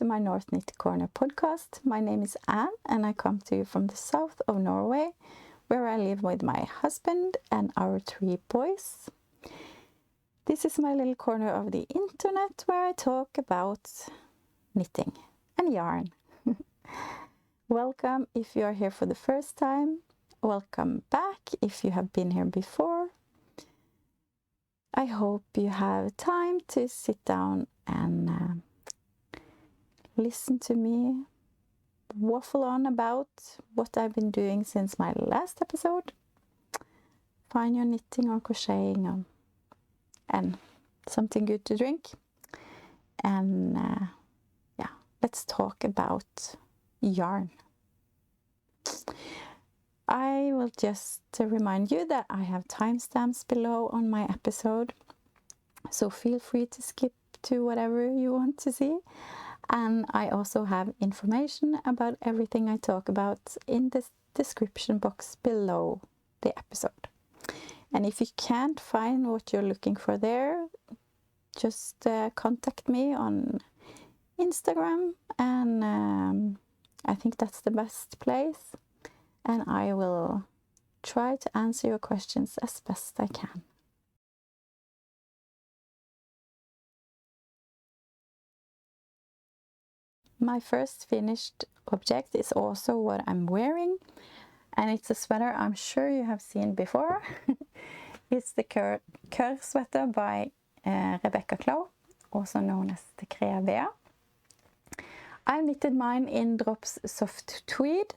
to my North Knit Corner podcast. My name is Anne and I come to you from the south of Norway, where I live with my husband and our 3 boys. This is my little corner of the internet where I talk about knitting and yarn. Welcome if you are here for the first time. Welcome back if you have been here before. I hope you have time to sit down and listen to me waffle on about what I've been doing since my last episode. Find your knitting or crocheting and something good to drink. And let's talk about yarn. I will just remind you that I have timestamps below on my episode, so feel free to skip to whatever you want to see. And I also have information about everything I talk about in the description box below the episode. And if you can't find what you're looking for there, just contact me on Instagram, and I think that's the best place. And I will try to answer your questions as best I can. My first finished object is also what I'm wearing, and it's a sweater I'm sure you have seen before. It's the Kaae sweater by Rebecca Kaae, also known as the Kaae. I knitted mine in Drops Soft Tweed,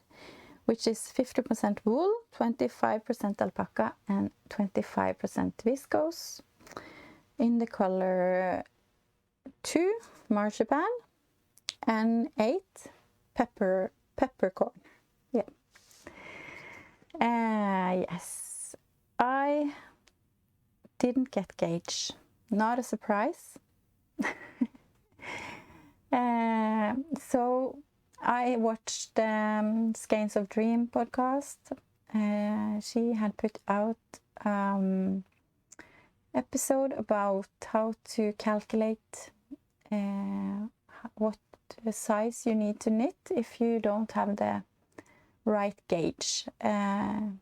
which is 50% wool, 25% alpaca and 25% viscose, in the color 2 marzipan and 8 peppercorn. Yes, I didn't get gauge, not a surprise. So I watched Skeins of Dream podcast. She had put out episode about how to calculate what size you need to knit if you don't have the right gauge. And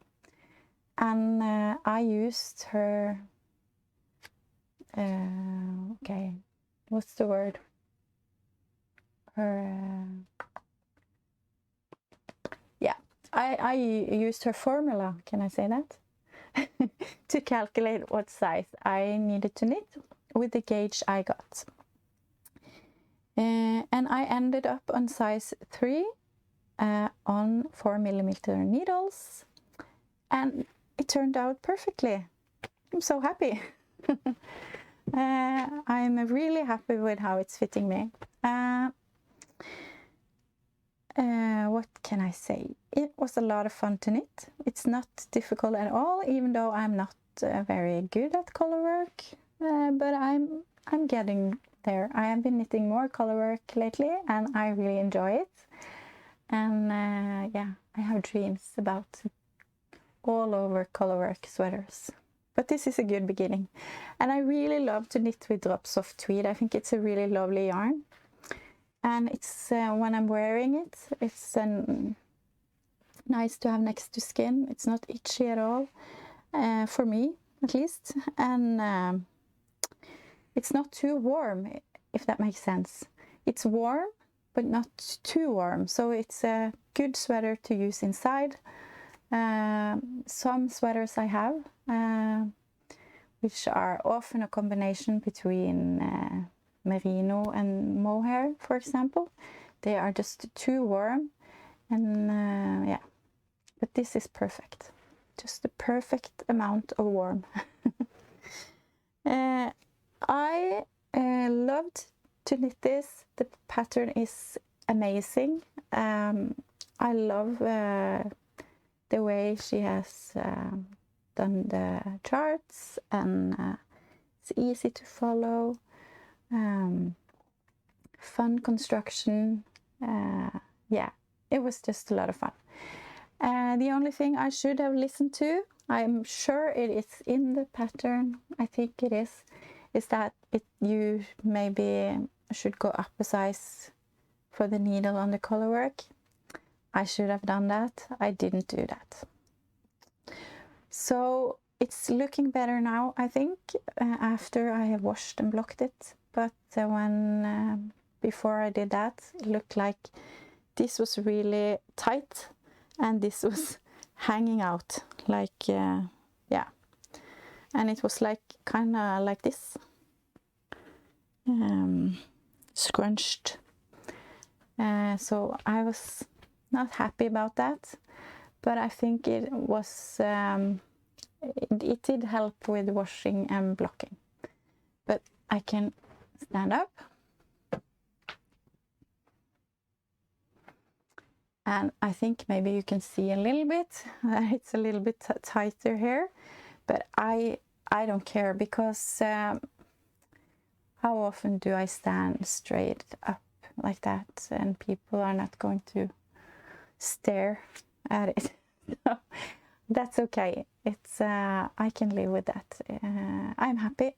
I used her, what's the word? I used her formula, can I say that? To calculate what size I needed to knit with the gauge I got. And I ended up on size 3 on 4mm needles, and it turned out perfectly. I'm so happy. I'm really happy with how it's fitting me. What can I say? It was a lot of fun to knit. It's not difficult at all, even though I'm not very good at color work. But I'm getting there. I have been knitting more color work lately, and I really enjoy it. And I have dreams about all over color work sweaters. But this is a good beginning. And I really love to knit with Drops Soft Tweed. I think it's a really lovely yarn. And it's when I'm wearing it, it's nice to have next to skin. It's not itchy at all, for me at least. And it's not too warm, if that makes sense. It's warm, but not too warm. So it's a good sweater to use inside. Some sweaters I have, which are often a combination between merino and mohair, for example, they are just too warm, and but this is perfect, just the perfect amount of warm. I loved to knit this. The pattern is amazing. I love the way she has done the charts, and it's easy to follow. Fun construction. It was just a lot of fun. The only thing I should have listened to, I'm sure it is in the pattern, I think it is that you maybe should go up a size for the needle on the color work. I should have done that. I didn't do that. So it's looking better now, I think, after I have washed and blocked it. But when before I did that, it looked like this was really tight and this was hanging out, like yeah, and it was like kind of like this, scrunched. So I was not happy about that, but I think it was it did help with washing and blocking. But I can stand up, and I think maybe you can see a little bit that it's a little bit tighter here, but I don't care, because how often do I stand straight up like that and people are not going to stare at it? So that's okay. It's I can live with that. I'm happy.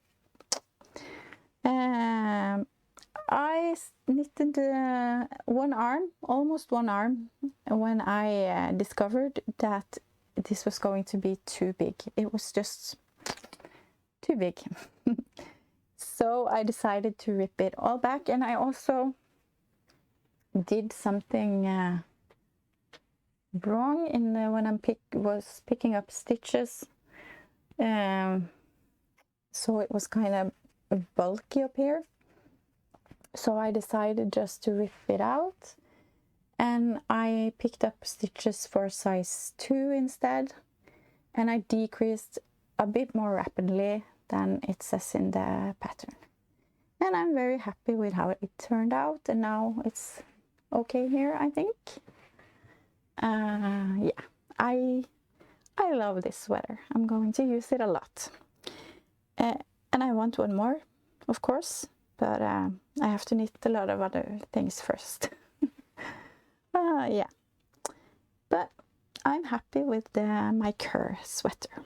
I knitted one arm, almost one arm, when I discovered that this was going to be too big. It was just too big. So I decided to rip it all back, and I also did something wrong in when I was picking up stitches. So it was kind of bulky up here. So I decided just to rip it out, and I picked up stitches for size 2 instead, and I decreased a bit more rapidly than it says in the pattern. And I'm very happy with how it turned out, and now it's okay here, I think. Yeah, I love this sweater. I'm going to use it a lot. And I want one more, of course, but I have to knit a lot of other things first. Yeah, but I'm happy with my Kaae sweater.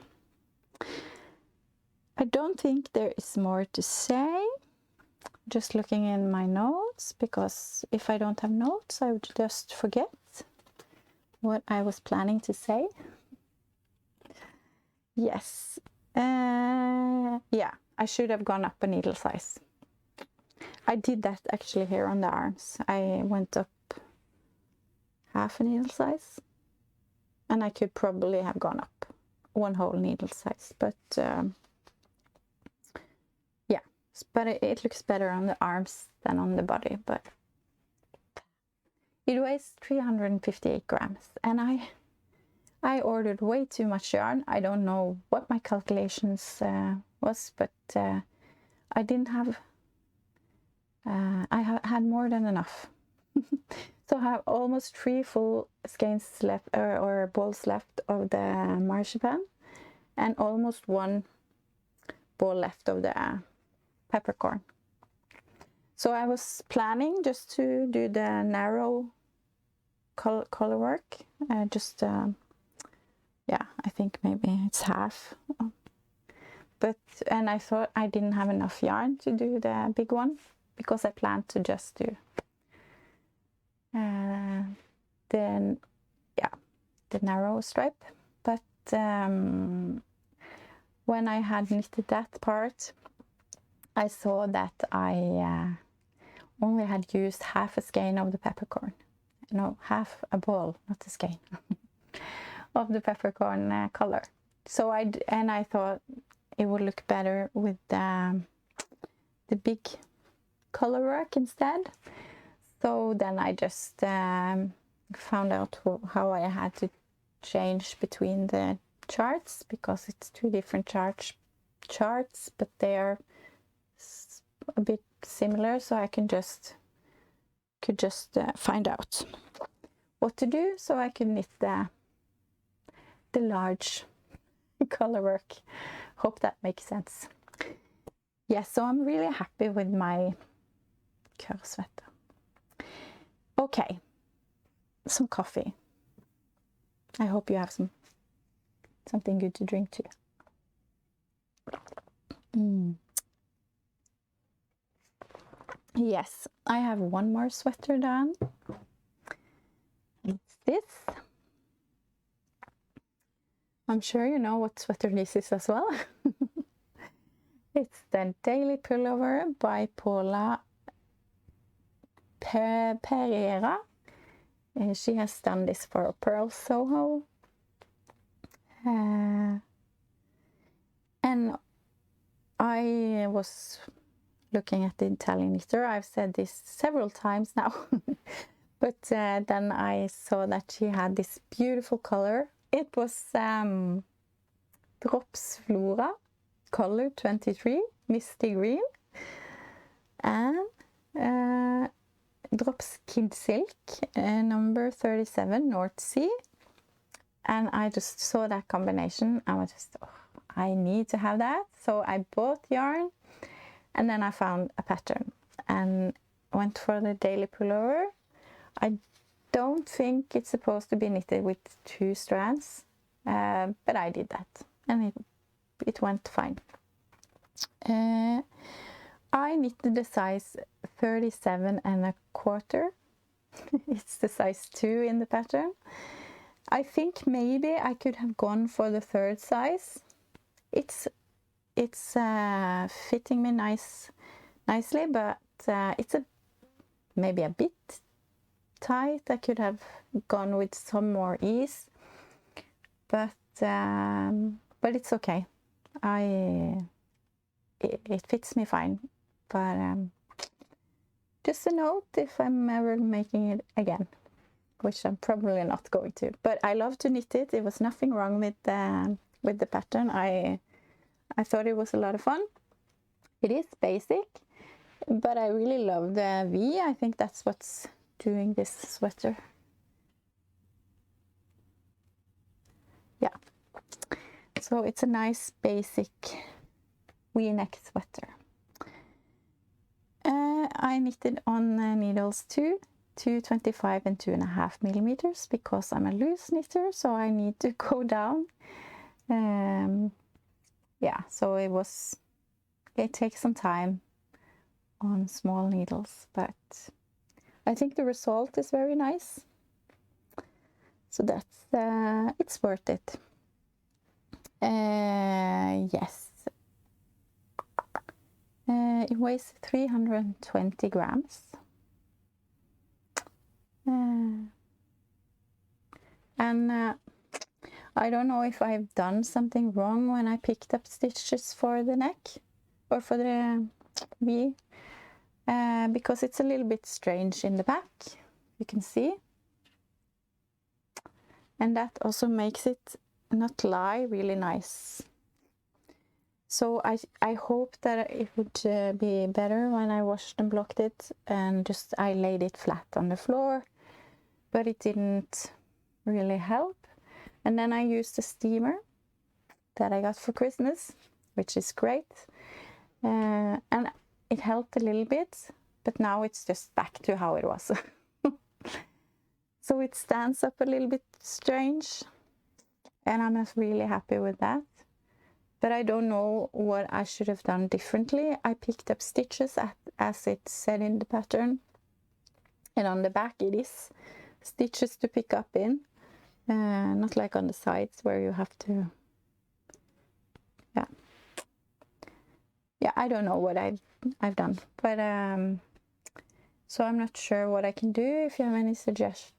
I don't think there is more to say. Just looking in my notes, because if I don't have notes, I would just forget what I was planning to say. Yes, yeah, I should have gone up a needle size. I did that actually here on the arms. I went up half a needle size, and I could probably have gone up one whole needle size, but yeah, but it looks better on the arms than on the body. But it weighs 358 grams, and I ordered way too much yarn. I don't know what my calculations was, but I didn't have I had more than enough. So I have almost 3 full skeins left, or balls left of the marzipan, and almost 1 ball left of the peppercorn. So I was planning just to do the narrow color work, just yeah, I think maybe it's half. And I thought I didn't have enough yarn to do the big one, because I planned to just do then yeah, the narrow stripe. But when I had knitted that part, I saw that I only had used half a skein of the peppercorn. No, half a ball, not a skein, of the peppercorn color. So I thought it would look better with the big color work instead. So then I just found out how I had to change between the charts, because it's 2 different charts, but they are a bit similar, so I could just find out what to do, so I could knit the large color work. Hope that makes sense. Yeah, so I'm really happy with my Kaae sweater. Okay, some coffee. I hope you have something good to drink too. Yes, I have one more sweater done. It's this. I'm sure you know what sweater this is as well. It's the Daily Pullover by Paula Pereira. She has done this for Pearl Soho. And I was looking at the Italian knitter. I've said this several times now. But then I saw that she had this beautiful color. It was Drops Flora, color 23, Misty Green. And Drops Kid Silk, number 37, North Sea. And I just saw that combination. I was just, oh, I need to have that. So I bought yarn, and then I found a pattern and went for the Daily Pullover. I don't think it's supposed to be knitted with 2 strands, but I did that, and it went fine. I knitted the size 37.25. It's the size 2 in the pattern. I think maybe I could have gone for the 3rd size. It's fitting me nicely, but it's maybe a bit tight. I could have gone with some more ease, but it's okay. It fits me fine. But just a note if I'm ever making it again, which I'm probably not going to. But I love to knit it. There was nothing wrong with the pattern. I thought it was a lot of fun. It is basic, but I really love the V. I think that's what's doing this sweater. Yeah. So it's a nice basic V-neck sweater. I knitted on needles 2.25 and 2.5 millimeters because I'm a loose knitter, so I need to go down. Yeah, so it takes some time on small needles, but I think the result is very nice. So that's it's worth it. Yes. It weighs 320 grams. And I don't know if I've done something wrong when I picked up stitches for the neck or for the V, because it's a little bit strange in the back, you can see. And that also makes it not lie really nice. So I hope that it would be better when I washed and blocked it, and just I laid it flat on the floor, but it didn't really help. And then I used a steamer that I got for Christmas, which is great, and it helped a little bit, but now it's just back to how it was. So it stands up a little bit strange, and I'm not really happy with that. But I don't know what I should have done differently. I picked up stitches as it said in the pattern, and on the back it is stitches to pick up in, not like on the sides where you have to. Yeah, I don't know what I've done, but so I'm not sure what I can do. If you have any suggestions,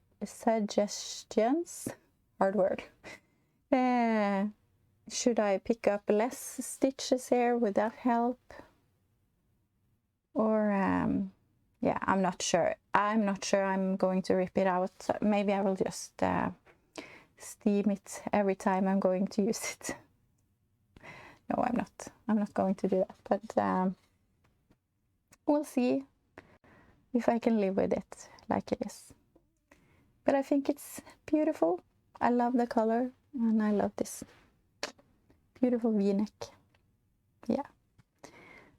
hard word. Should I pick up less stitches here? Would that help? Or yeah, I'm not sure. I'm not sure I'm going to rip it out. Maybe I will just steam it every time I'm going to use it. No, I'm not. I'm not going to do that. But we'll see if I can live with it like it is. But I think it's beautiful. I love the color, and I love this beautiful V-neck. Yeah.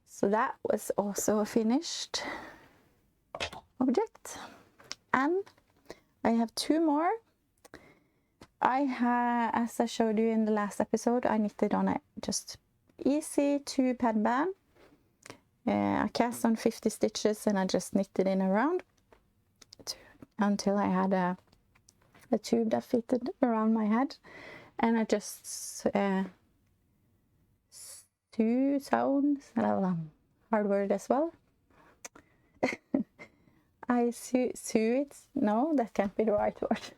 So that was also a finished object. And I have 2 more. As I showed you in the last episode, I knitted on a just easy 2 pad band. I cast on 50 stitches and I just knitted in around until I had a tube that fitted around my head, and I just sewn, hard word as well. I sew it. No, that can't be the right word.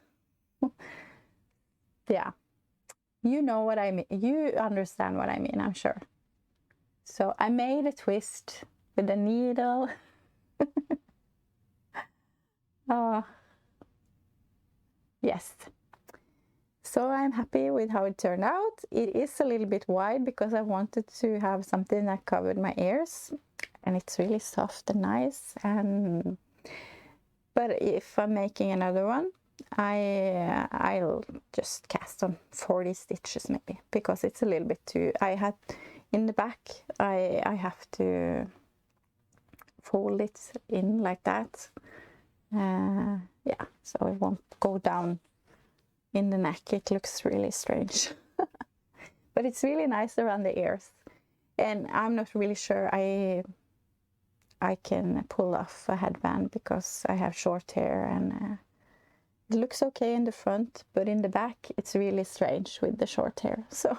Yeah, you know what I mean. You understand what I mean, I'm sure. So I made a twist with a needle. Oh, yes. So I'm happy with how it turned out. It is a little bit wide because I wanted to have something that covered my ears, and it's really soft and nice. But if I'm making another one, I'll just cast on 40 stitches maybe, because it's a little bit too. I had in the back. I have to fold it in like that. Yeah, so it won't go down in the neck. It looks really strange. But it's really nice around the ears, and I'm not really sure I can pull off a headband because I have short hair, and it looks okay in the front, but in the back it's really strange with the short hair. So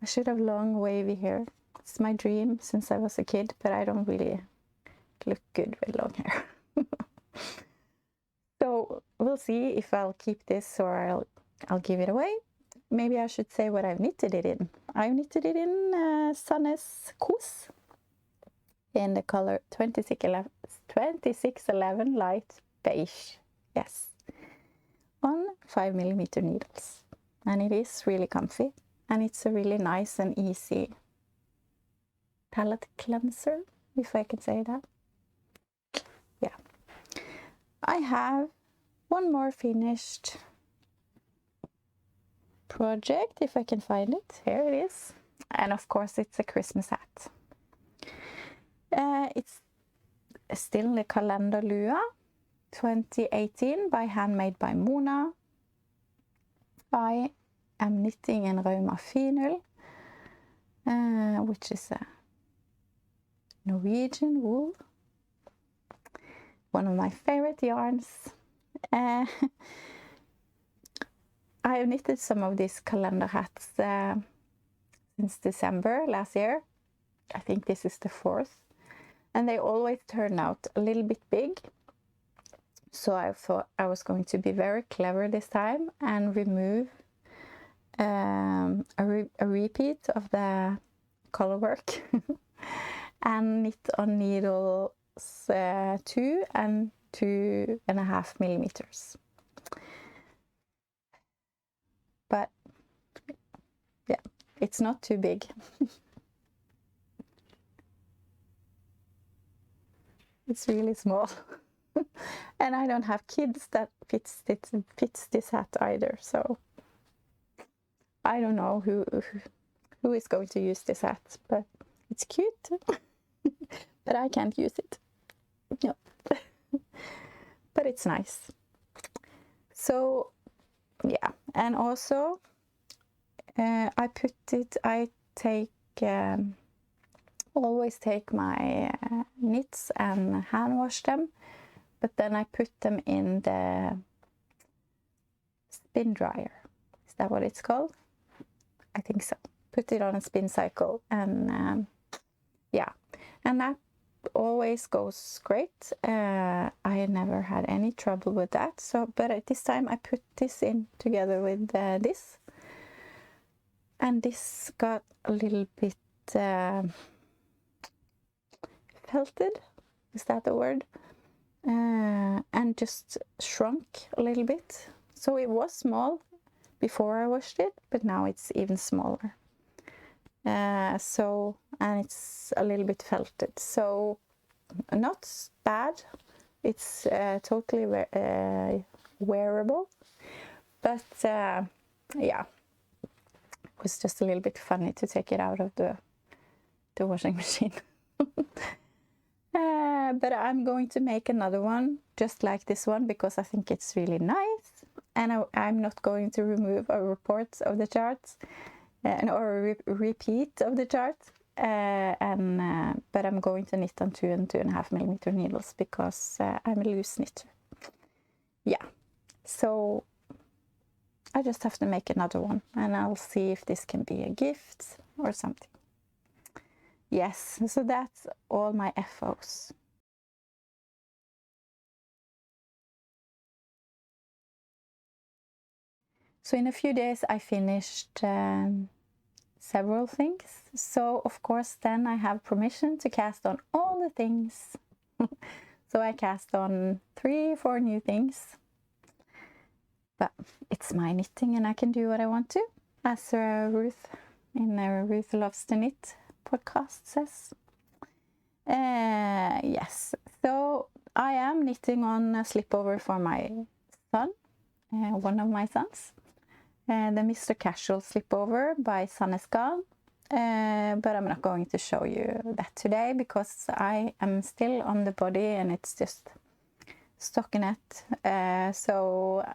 I should have long wavy hair. It's my dream since I was a kid, but I don't really look good with long hair. So we'll see if I'll keep this or I'll give it away. Maybe I should say what I've knitted it in. I've knitted it in Sannes Kos in the color 2611 light beige. Yes, on 5mm needles, and it is really comfy, and it's a really nice and easy palette cleanser, if I can say that. Yeah. I have one more finished project, if I can find it. Here it is. And of course it's a Christmas hat. It's still the Calendar Lua 2018 by Handmade by Mona. I am knitting in Rauma Finull, which is a Norwegian wool. One of my favorite yarns. I have knitted some of these calendar hats since December last year. I think this is the 4th. And they always turn out a little bit big. So I thought I was going to be very clever this time and remove a repeat of the color work and knit on needles 2 and 2.5mm. But yeah, it's not too big. It's really small. And I don't have kids that fits this hat either, so I don't know who is going to use this hat, but it's cute. But I can't use it. No. But it's nice. So yeah, and also always take my knits and hand wash them, but then I put them in the spin dryer. Is that what it's called? I think so. Put it on a spin cycle, and yeah, and that always goes great. I never had any trouble with that. So, but at this time I put this in together with this, and this got a little bit felted. Is that the word? And just shrunk a little bit. So it was small before I washed it, but now it's even smaller. So, and it's a little bit felted. So not bad. It's totally wearable. But yeah, it was just a little bit funny to take it out of the washing machine. But I'm going to make another one just like this one because I think it's really nice, and I'm not going to remove a report of the charts or a repeat of the chart. but I'm going to knit on 2 and 2.5 millimeter needles because I'm a loose knitter. Yeah, so I just have to make another one, and I'll see if this can be a gift or something. Yes, so that's all my FOs. So in a few days I finished several things. So of course then I have permission to cast on all the things. So I cast on 3-4 new things. But it's my knitting and I can do what I want to, as Ruth in Ruth Loves to Knit podcast says. Yes, so I am knitting on a slipover for my son, one of my sons. The Mr. Casual slipover by Sandnesgarn, but I'm not going to show you that today because I am still on the body and it's just stockinette, so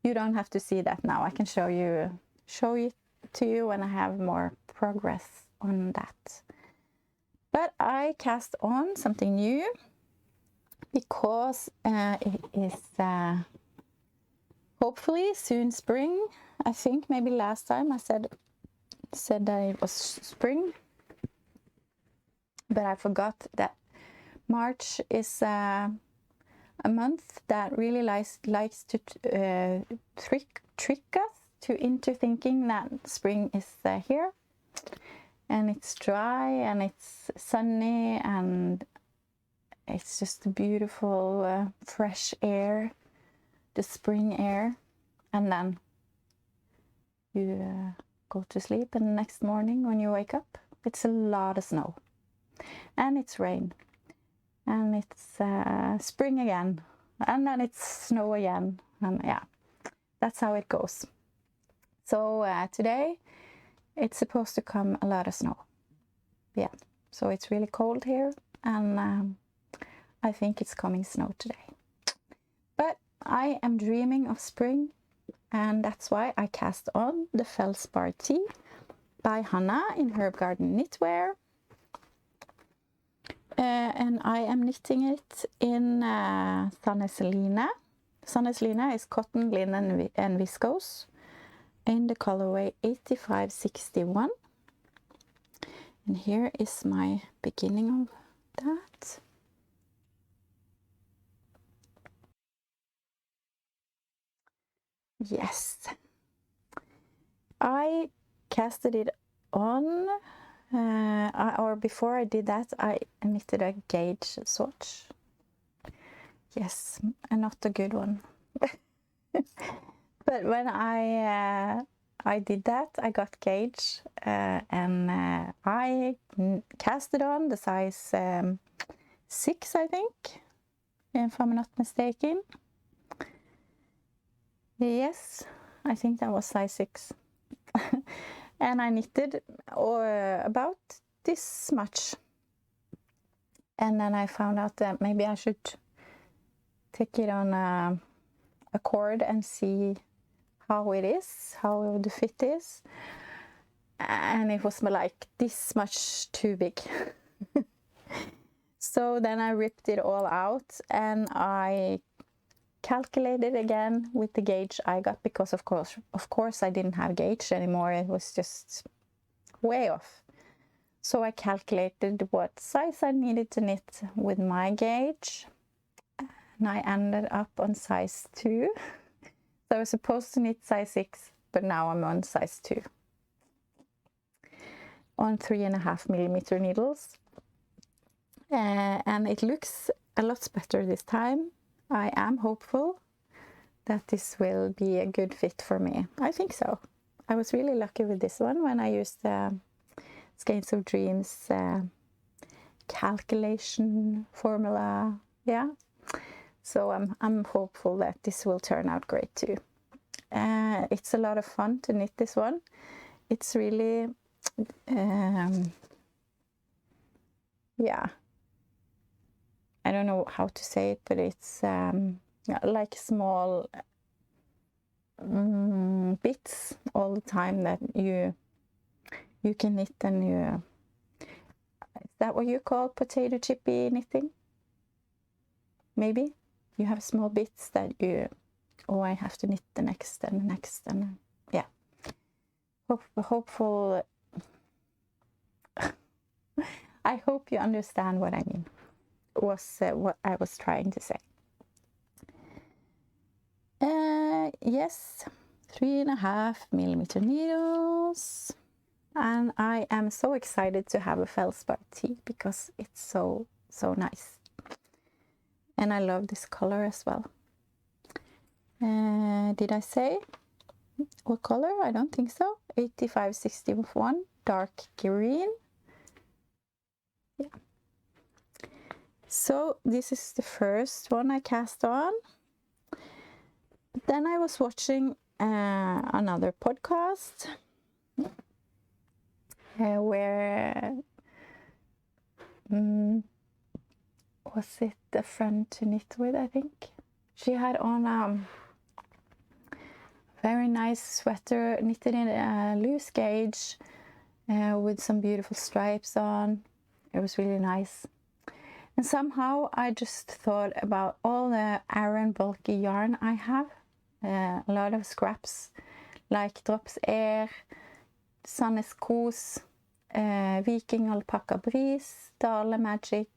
you don't have to see that now. I can show it to you when I have more progress on that. But I cast on something new because it is hopefully soon spring. I think maybe last time I said that it was spring, but I forgot that March is a month that really likes to trick us into thinking that spring is here, and it's dry and it's sunny and it's just a beautiful fresh air, the spring air, and then you go to sleep, and the next morning when you wake up it's a lot of snow and it's rain and it's spring again, and then it's snow again, and yeah, that's how it goes. So today it's supposed to come a lot of snow. Yeah, so it's really cold here, and I think it's coming snow today. But I am dreaming of spring, and that's why I cast on the Feldspar Tea by Hannah in Herb Garden Knitwear. And I am knitting it in Sandnes-line. Sandnes-line is cotton, linen and viscose in the colorway 8561. And here is my beginning of that. Yes, I casted it on, or before I did that, I knitted a gauge swatch. Yes, and not a good one. But when I did that, I got gauge, and I casted on the size 6, I think, if I'm not mistaken. Yes, I think that was size 6. And I knitted about this much. And then I found out that maybe I should take it on a cord and see how it is, how the fit is. And it was like this much too big. So then I ripped it all out and I calculated again with the gauge I got, because of course I didn't have gauge anymore. It was just way off. So I calculated what size I needed to knit with my gauge, and I ended up on size 2. So I was supposed to knit size 6, but now I'm on size 2 on 3.5 millimeter needles, and it looks a lot better this time. I am hopeful that this will be a good fit for me. I think so. I was really lucky with this one when I used the Skeins of Dreams calculation formula. Yeah, so I'm hopeful that this will turn out great too. It's a lot of fun to knit this one. It's really yeah, I don't know how to say it, but it's like small bits all the time that you you can knit and you, is that what you call potato chippy knitting? Maybe you have small bits that you, oh, I have to knit the next and the next, and yeah. Hopeful. I hope you understand what I mean, was what I was trying to say. Yes, 3.5 millimeter needles, and I am so excited to have a feldspar tee because it's so nice, and I love this color as well. Did I say what color? I don't think so. 8561 dark green. Yeah. So this is the first one I cast on. Then I was watching another podcast where was it a friend to knit with, I think. She had on a very nice sweater knitted in a loose gauge with some beautiful stripes on. It was really nice. And somehow I just thought about all the Aran bulky yarn I have. A lot of scraps like Drops Air, Sandnes Kos, Viking Alpaca Brise, Dale Magic,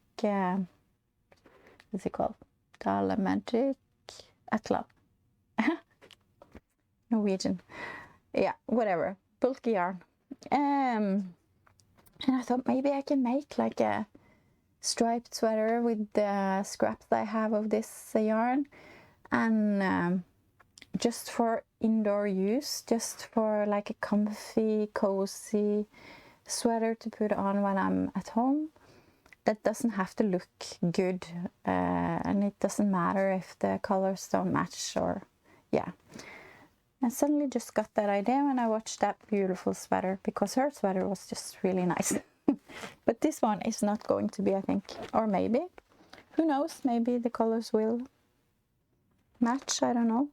what's it called? Dale Magic Atla. Norwegian. Yeah, whatever. Bulky yarn. And I thought maybe I can make like a striped sweater with the scraps I have of this yarn, and just for indoor use, just for like a comfy, cozy sweater to put on when I'm at home. That doesn't have to look good, and it doesn't matter if the colors don't match, or yeah. I suddenly just got that idea when I watched that beautiful sweater, because her sweater was just really nice. But this one is not going to be, I think, or maybe, who knows, maybe the colors will match, I don't know.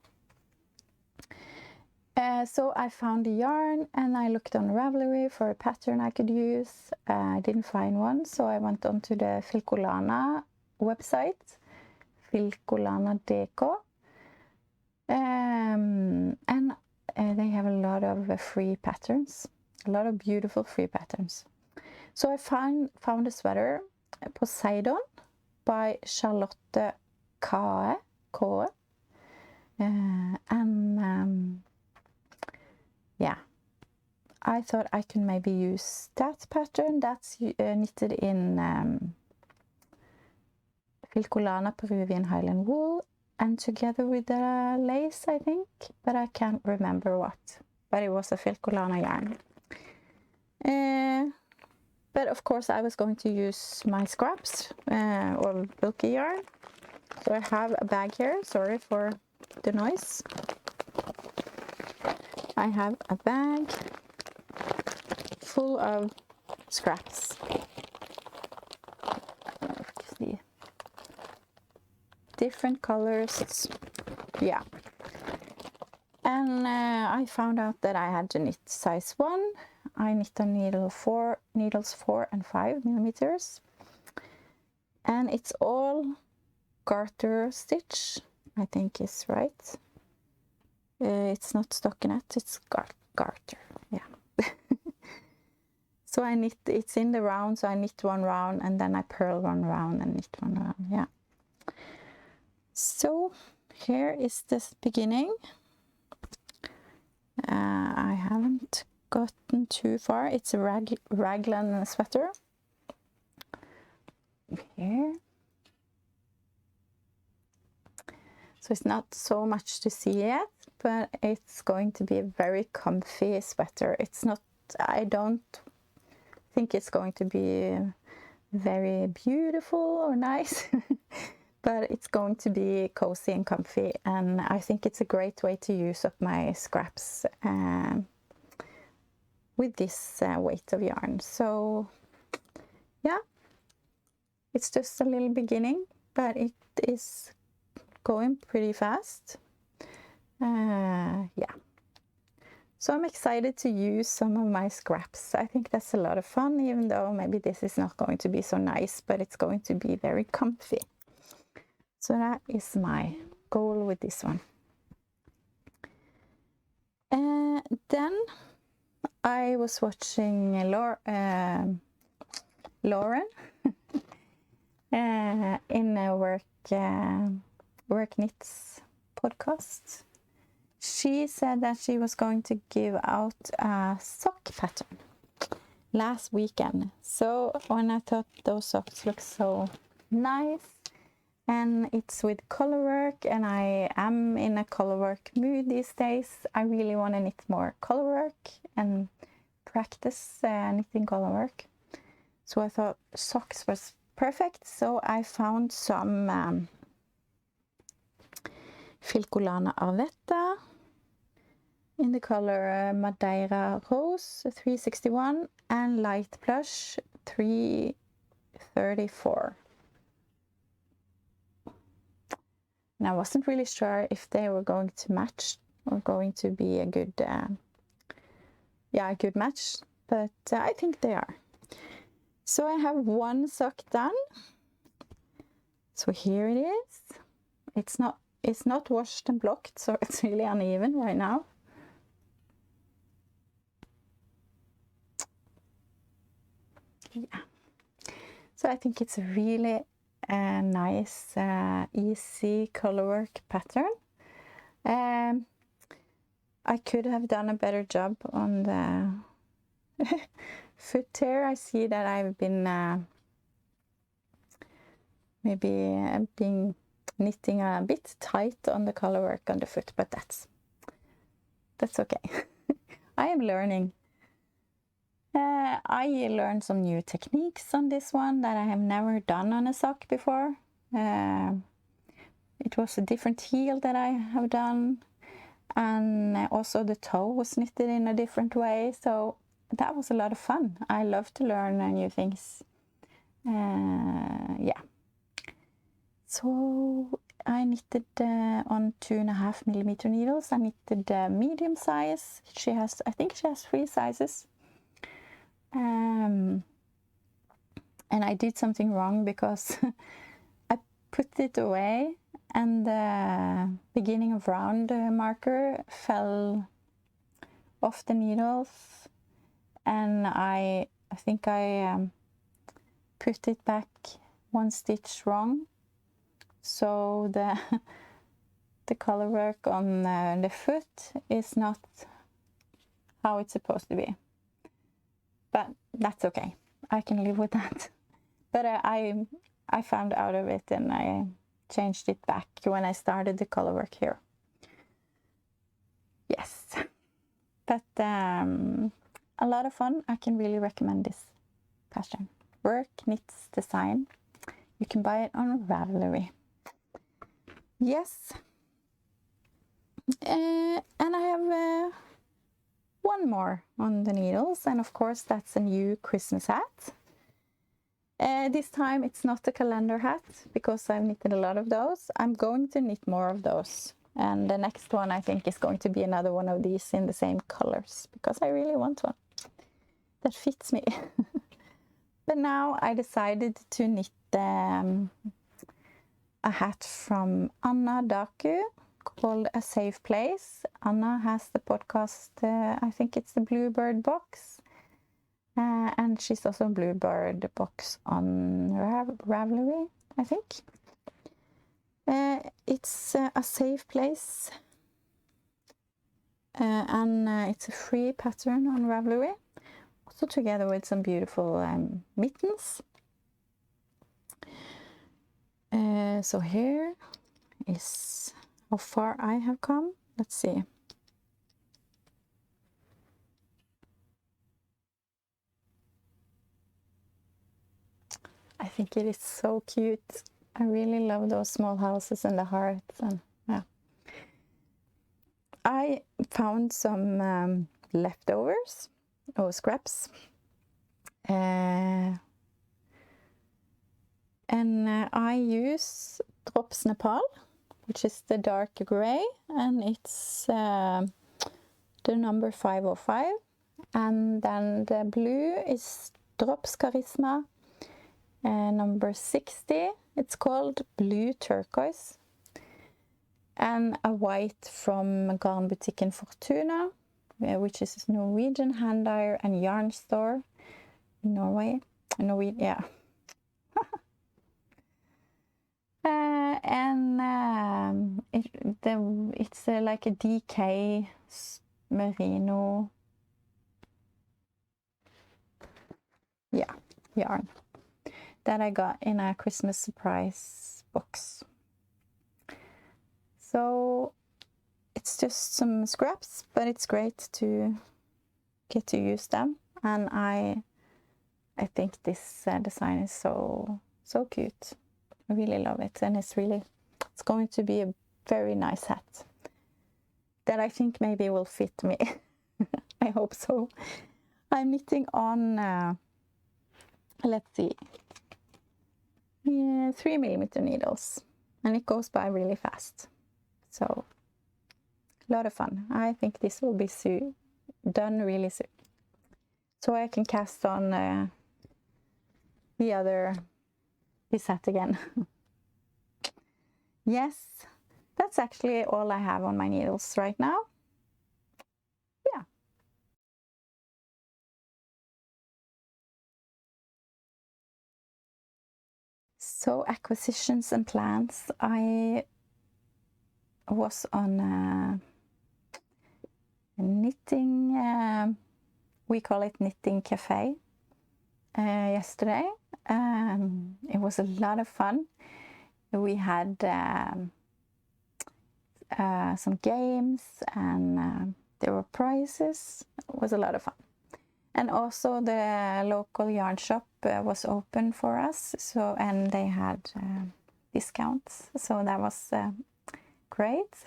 So I found the yarn and I looked on Ravelry for a pattern I could use. I didn't find one, so I went onto the Filcolana website, filcolana.dk, and they have a lot of free patterns, a lot of beautiful free patterns. So I found a sweater, Poseidon by Charlotte Kaae, and yeah, I thought I could maybe use that pattern. That's knitted in Filcolana Peruvian Highland wool, and together with the lace, I think, but I can't remember what. But it was a Filcolana yarn. But of course I was going to use my scraps or bulky yarn. So I have a bag here, sorry for the noise. I have a bag full of scraps. I don't know if you see. Different colors, yeah. And I found out that I had to knit size 1. I knit on needles 4 and 5 millimeters, and it's all garter stitch, I think is right. It's not stockinette, it's garter, yeah. So I knit, it's in the round, so I knit 1 round and then I purl 1 round and knit 1 round, yeah. So here is this beginning. I haven't gotten too far. It's a raglan sweater. Here. So it's not so much to see yet, but it's going to be a very comfy sweater. It's not, I don't think it's going to be very beautiful or nice, but it's going to be cozy and comfy, and I think it's a great way to use up my scraps with this weight of yarn. So yeah, it's just a little beginning, but it is going pretty fast. Yeah, So I'm excited to use some of my scraps. I think that's a lot of fun, even though maybe this is not going to be so nice, but it's going to be very comfy. So that is my goal with this one. Then I was watching Lauren in a Work Knits podcast. She said that she was going to give out a sock pattern last weekend. So when I thought those socks look so nice, and it's with color work, and I am in a color work mood these days. I really want to knit more color work and practice knitting color work. So I thought socks was perfect. So I found some Filcolana Arvetta in the color Madeira Rose 361 and Light Plush 334. And I wasn't really sure if they were going to match or going to be a good, a good match, but I think they are. So I have one sock done. So here it is. It's not washed and blocked, so it's really uneven right now. Yeah. So I think it's a really nice, easy color work pattern. I could have done a better job on the foot here. I see that I've been been knitting a bit tight on the color work on the foot, but that's okay. I am learning. I learned some new techniques on this one that I have never done on a sock before. It was a different heel that I have done, and also the toe was knitted in a different way, so that was a lot of fun. I love to learn new things. Yeah. So I knitted on 2.5mm needles. I knitted medium size. I think she has 3 sizes. And I did something wrong because I put it away and the beginning of round marker fell off the needles, and I think I put it back 1 stitch wrong, so the color work on the foot is not how it's supposed to be. But that's okay. I can live with that. But I found out of it and I changed it back when I started the color work here. Yes. But a lot of fun. I can really recommend this pattern. Work Knits Design. You can buy it on Ravelry. Yes. And I have one more on the needles, and of course that's a new Christmas hat. This time it's not a calendar hat because I've knitted a lot of those. I'm going to knit more of those, and the next one I think is going to be another one of these in the same colors because I really want one that fits me. But now I decided to knit a hat from Anna Daku called A Safe Place. Anna has the podcast, I think it's the Bluebird Box, and she's also Bluebird Box on Ravelry, I think. It's A Safe Place, and it's a free pattern on Ravelry, also together with some beautiful mittens. So here is how far I have come. Let's see. I think it is so cute. I really love those small houses and the hearts, and yeah. I found some leftovers or scraps, and I use Drops Nepal, which is the dark gray, and it's the number 505. And then the blue is Drops Charisma, number 60. It's called Blue Turquoise. And a white from Garnbutikken Fortuna, which is a Norwegian hand dyer and yarn store in Norway. Yeah. It's like a DK merino, yeah, yarn that I got in a Christmas surprise box. So it's just some scraps, but it's great to get to use them, and I think this design is so cute. I really love it, and it's going to be a very nice hat that I think maybe will fit me. I hope so. I'm knitting on let's see, 3mm needles, and it goes by really fast, so a lot of fun. I think this will be done really soon, so I can cast on this hat again. Yes, that's actually all I have on my needles right now. Yeah. So acquisitions and plans. I was on a knitting, we call it knitting cafe, yesterday. It was a lot of fun. We had some games, and there were prizes. It was a lot of fun. And also the local yarn shop was open for us, and they had discounts, so that was great.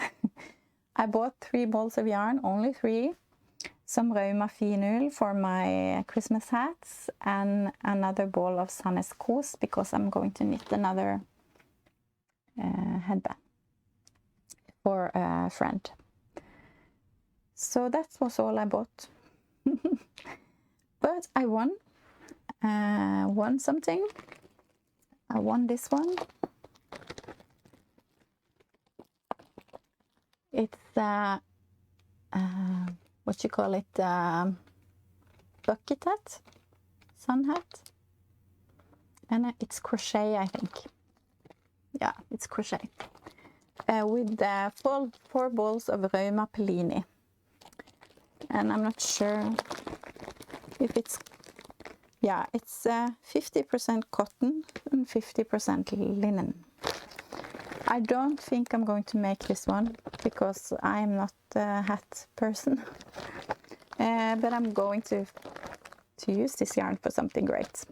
I bought 3 balls of yarn, only 3, some Rauma finull for my Christmas hats, and another ball of Sandnes Kos because I'm going to knit another headband for a friend. So that was all I bought. But I won something. I won this one. It's what you call it, bucket hat, sun hat, and it's crochet, I think. Yeah, it's crochet, with 4 balls of Rauma Pellini, and I'm not sure if it's, yeah, it's 50% cotton and 50% linen. I don't think I'm going to make this one because I'm not a hat person, but I'm going to use this yarn for something great.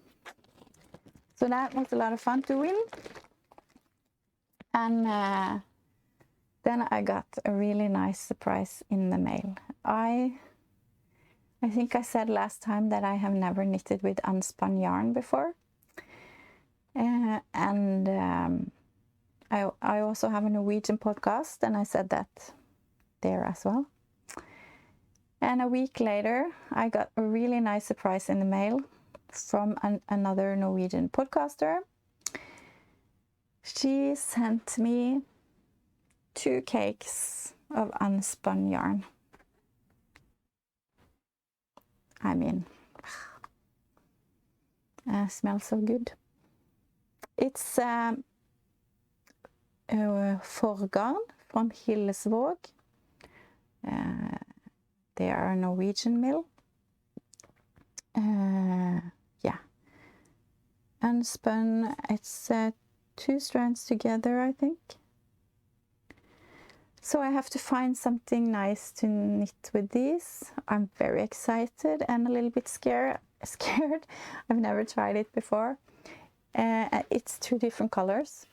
So that was a lot of fun to win. And then I got a really nice surprise in the mail. I think I said last time that I have never knitted with unspun yarn before. I also have a Norwegian podcast, and I said that there as well. And a week later, I got a really nice surprise in the mail from another Norwegian podcaster. She sent me 2 cakes of unspun yarn. I mean, smells so good. It's Forgarn from Hillesvåg. They are a Norwegian mill. Yeah. Unspun, it's 2 strands together, I think. So I have to find something nice to knit with these. I'm very excited and a little bit scared. I've never tried it before. It's 2 different colors.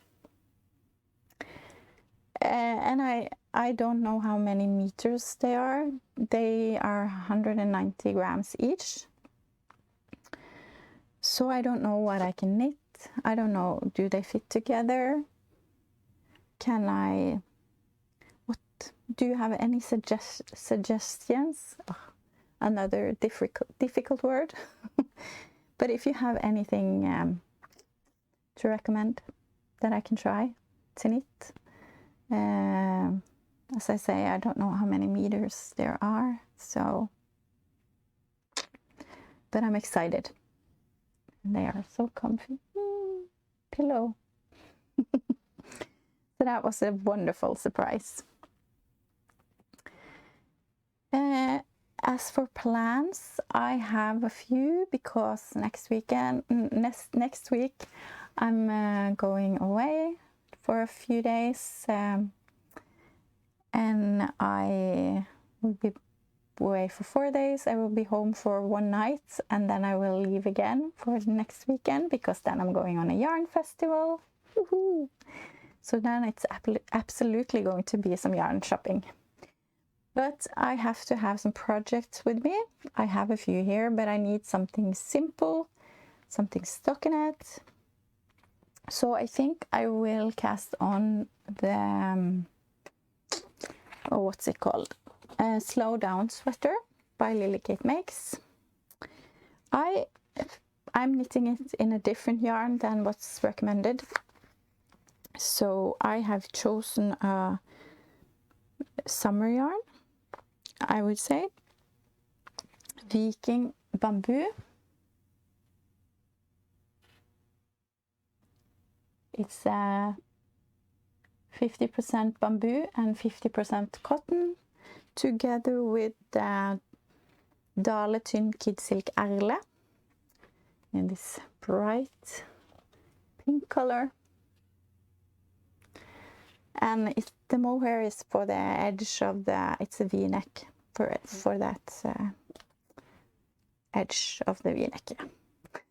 And I don't know how many meters they are. They are 190 grams each. So I don't know what I can knit. I don't know, do they fit together? do you have any suggestions? Oh, another difficult word. But if you have anything to recommend that I can try to knit, as I say, I don't know how many meters there are, so, but I'm excited. And they are so comfy. Pillow. So that was a wonderful surprise. As for plans, I have a few, because next week I'm going away for a few days, and I will be away for 4 days. I will be home for 1 night, and then I will leave again for the next weekend, because then I'm going on a yarn festival. Woohoo! So then it's absolutely going to be some yarn shopping. But I have to have some projects with me. I have a few here, but I need something simple, something stockinette. So I think I will cast on the, what's it called? Slow Down Sweater by Lily Kate Makes. I'm knitting it in a different yarn than what's recommended. So I have chosen a summer yarn, I would say. Viking bamboo. It's 50% bamboo and 50% cotton, together with Dale Tynn Kid Silk Erle in this bright pink color. And the mohair is for the edge of it's a V-neck for that edge of the V-neck.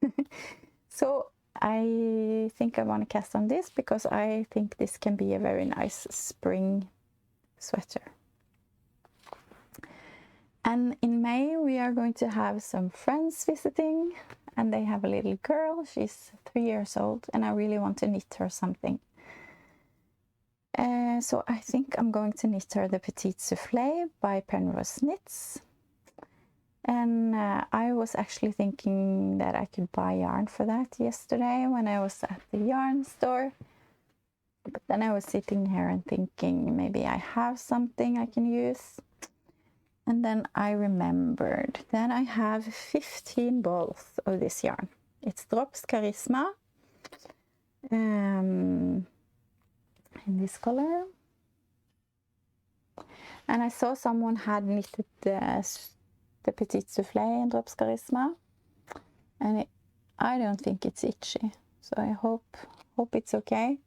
Yeah. So I think I want to cast on this, because I think this can be a very nice spring sweater. And in May we are going to have some friends visiting, and they have a little girl. She's 3 years old, and I really want to knit her something. So I think I'm going to knit her the Petite Soufflé by Penrose Knits. And I was actually thinking that I could buy yarn for that yesterday when I was at the yarn store. But then I was sitting here and thinking, maybe I have something I can use. And then I remembered that I have 15 balls of this yarn. It's Drops Charisma. In this color, and I saw someone had knitted the Petite Soufflé in Drops Charisma, and I don't think it's itchy, so I hope it's okay.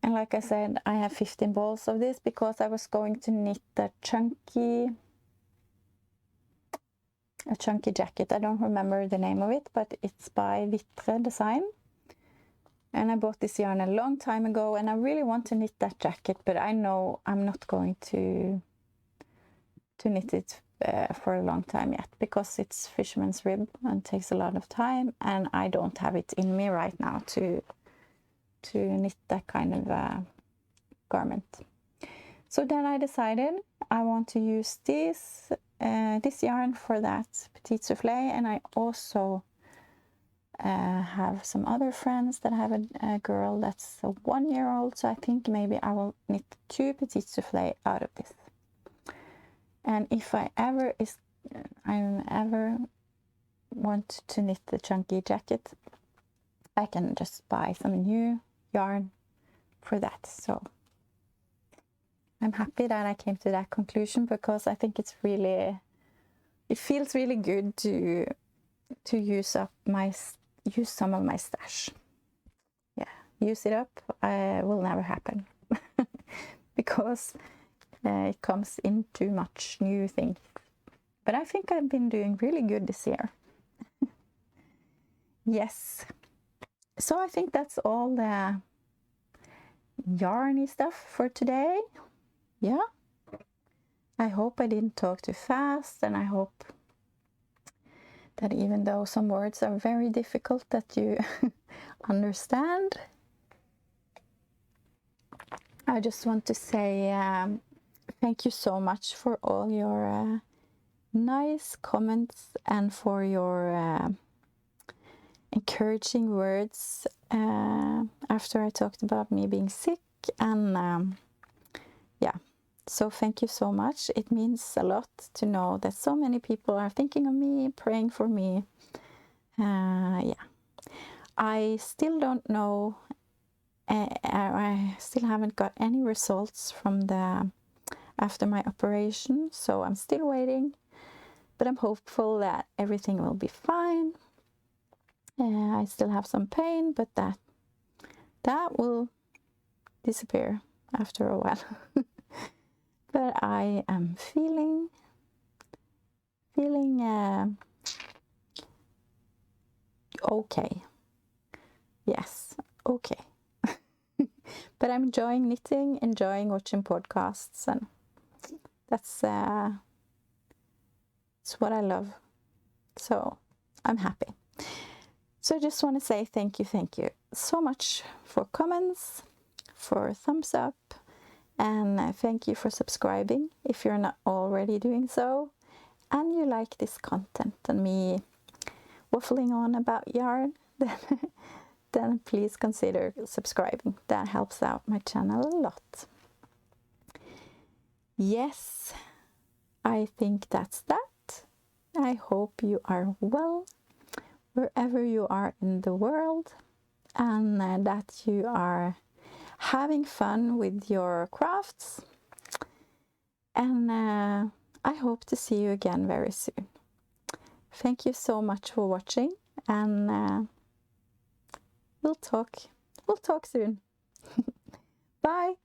And like I said, I have 15 balls of this because I was going to knit a chunky jacket. I don't remember the name of it, but it's by Vitre Design. And I bought this yarn a long time ago, and I really want to knit that jacket, but I know I'm not going to knit it for a long time yet, because it's fisherman's rib and takes a lot of time, and I don't have it in me right now to knit that kind of garment. So then I decided I want to use this yarn for that Petite Soufflé, and I also have some other friends that have a girl that's 1 year old, so I think maybe I will knit 2 Petite Soufflé out of this. And if I ever want to knit the chunky jacket, I can just buy some new yarn for that. So I'm happy that I came to that conclusion, because I think it feels really good to use some of my stash. Yeah, use it up will never happen because it comes in too much new things. But I think I've been doing really good this year. Yes. So I think that's all the yarny stuff for today. Yeah. I hope I didn't talk too fast, and I hope that even though some words are very difficult, that you understand. I just want to say Thank you so much for all your nice comments and for your encouraging words after I talked about me being sick. And yeah, so thank you so much. It means a lot to know that so many people are thinking of me, praying for me. Yeah, I still don't know. I still haven't got any results from after my operation, so I'm still waiting, but I'm hopeful that everything will be fine. I still have some pain, but that will disappear after a while. But I am feeling okay. Yes, okay. But I'm enjoying knitting, enjoying watching podcasts, and that's what I love. So I'm happy. So I just want to say thank you so much for comments, for thumbs up, and thank you for subscribing if you're not already doing so, and you like this content and me waffling on about yarn, then please consider subscribing. That helps out my channel a lot. Yes, I think that's that. I hope you are well wherever you are in the world, and that you are having fun with your crafts. And I hope to see you again very soon. Thank you so much for watching, and we'll talk soon. Bye.